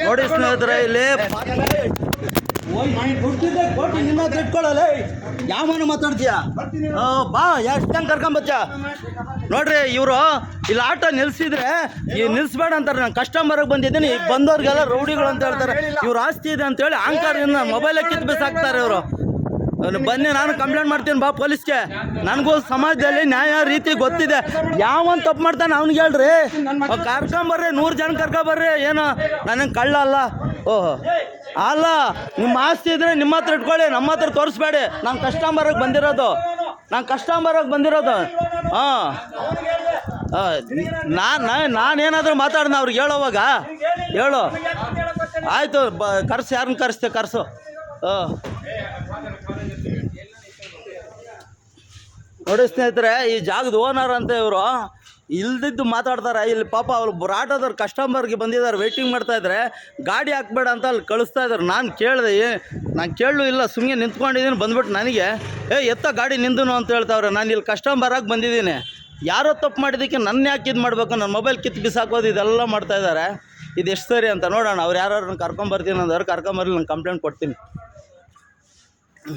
ನೋಡಿ ಸ್ನೇಹಿತರೆ ಇಲ್ಲಿ ಇಟ್ಕೊಳ್ಳಲ್ಲ ಯಾವನ ಮಾತಾಡ್ತೀಯ ಬಾ ಎಷ್ಟು ಜನ ಕರ್ಕೊಂಬಚ್ಚ ನೋಡ್ರಿ ಇವರು ಇಲ್ಲಿ ಆಟೋ ನಿಲ್ಸಿದ್ರೆ ಈ ನಿಲ್ಸ್ಬೇಡ ಅಂತಾರೆ. ನಾನು ಕಸ್ಟಮರ್ಗೆ ಬಂದಿದ್ದೀನಿ, ಈಗ ಬಂದವ್ರಿಗೆಲ್ಲ ರೌಡಿಗಳು ಅಂತ ಹೇಳ್ತಾರೆ. ಇವ್ರು ಆಸ್ತಿ ಇದೆ ಅಂತೇಳಿ ಆಂಕರಿಂದ ಮೊಬೈಲೇ ಕಿತ್ತು ಬಿಸಾಕ್ತಾರೆ ಇವರು. ಬನ್ನಿ, ನಾನು ಕಂಪ್ಲೇಂಟ್ ಮಾಡ್ತೀನಿ ಬಾ ಪೊಲೀಸ್ಗೆ. ನನಗೂ ಸಮಾಜದಲ್ಲಿ ನ್ಯಾಯ ರೀತಿ ಗೊತ್ತಿದೆ. ಯಾವನ್ ತಪ್ಪು ಮಾಡ್ತಾನೆ ಅವ್ನಿಗೆ ಹೇಳ್ರಿ, ಕರ್ಕೊಂಬರ್ರಿ, 100 ಜನ ಕರ್ಕೊಂಬರ್ರಿ. ಏನು ನನಗೆ ಕಳ್ಳ ಅಲ್ಲ. ಓಹೋ ಅಲ್ಲ, ನಿಮ್ಮ ಆಸ್ತಿ ಇದ್ರೆ ನಿಮ್ಮ ಹತ್ರ ಇಟ್ಕೊಳ್ಳಿ, ನಮ್ಮ ಹತ್ರ ತೋರಿಸ್ಬೇಡಿ. ನಾನು ಕಸ್ಟಮರ್ಗೆ ಬಂದಿರೋದು ಹಾಂ. ನಾನೇನಾದರೂ ಮಾತಾಡ್ದೆ ಅವ್ರಿಗೆ ಹೇಳೋವಾಗ ಹೇಳು. ಆಯಿತು, ಕರ್ಸು, ಯಾರನ್ನ ಕರೆಸ್ತೆ ಕರ್ಸು. ನೋಡಿ ಸ್ನೇಹಿತರೆ, ಈ ಜಾಗದ ಓನರ್ ಅಂತ ಇವರು ಇಲ್ದಿದ್ದು ಮಾತಾಡ್ತಾರೆ. ಇಲ್ಲಿ ಪಾಪ ಅವ್ರು ಆಟೋದವ್ರು ಕಸ್ಟಮರ್ಗೆ ಬಂದಿದ್ದಾರೆ, ವೆಯ್ಟಿಂಗ್ ಮಾಡ್ತಾಯಿದ್ರೆ ಗಾಡಿ ಹಾಕ್ಬೇಡ ಅಂತ ಅಲ್ಲಿ ಕಳಿಸ್ತಾ ಇದ್ದಾರೆ. ನಾನು ಕೇಳಿದೆ, ನಾನು ಕೇಳಲು ಇಲ್ಲ, ಸುಮ್ಮನೆ ನಿಂತ್ಕೊಂಡಿದ್ದೀನಿ. ಬಂದ್ಬಿಟ್ಟು ನನಗೆ ಎತ್ತ ಗಾಡಿ ನಿಂದನು ಅಂತ ಹೇಳ್ತಾವ್ರೆ. ನಾನು ಇಲ್ಲಿ ಕಸ್ಟಮರಾಗಿ ಬಂದಿದ್ದೀನಿ, ಯಾರೋ ತಪ್ಪು ಮಾಡಿದ್ದಕ್ಕೆ ನನ್ನ ಯಾಕೆ ಇದು ಮಾಡಬೇಕು, ನನ್ನ ಮೊಬೈಲ್ ಕಿತ್ತು ಬಿಸಾಕೋದು ಇದೆಲ್ಲ ಮಾಡ್ತಾಯಿದ್ದಾರೆ. ಇದು ಎಷ್ಟು ಸರಿ ಅಂತ ನೋಡೋಣ. ಅವ್ರು ಯಾರನ್ನ ಕರ್ಕೊಂಬರ್ತೀನಿ ಅಂದ್ರೆ ಕರ್ಕೊಂಬರ್ಲಿ, ನಾನು ಕಂಪ್ಲೇಂಟ್ ಕೊಡ್ತೀನಿ.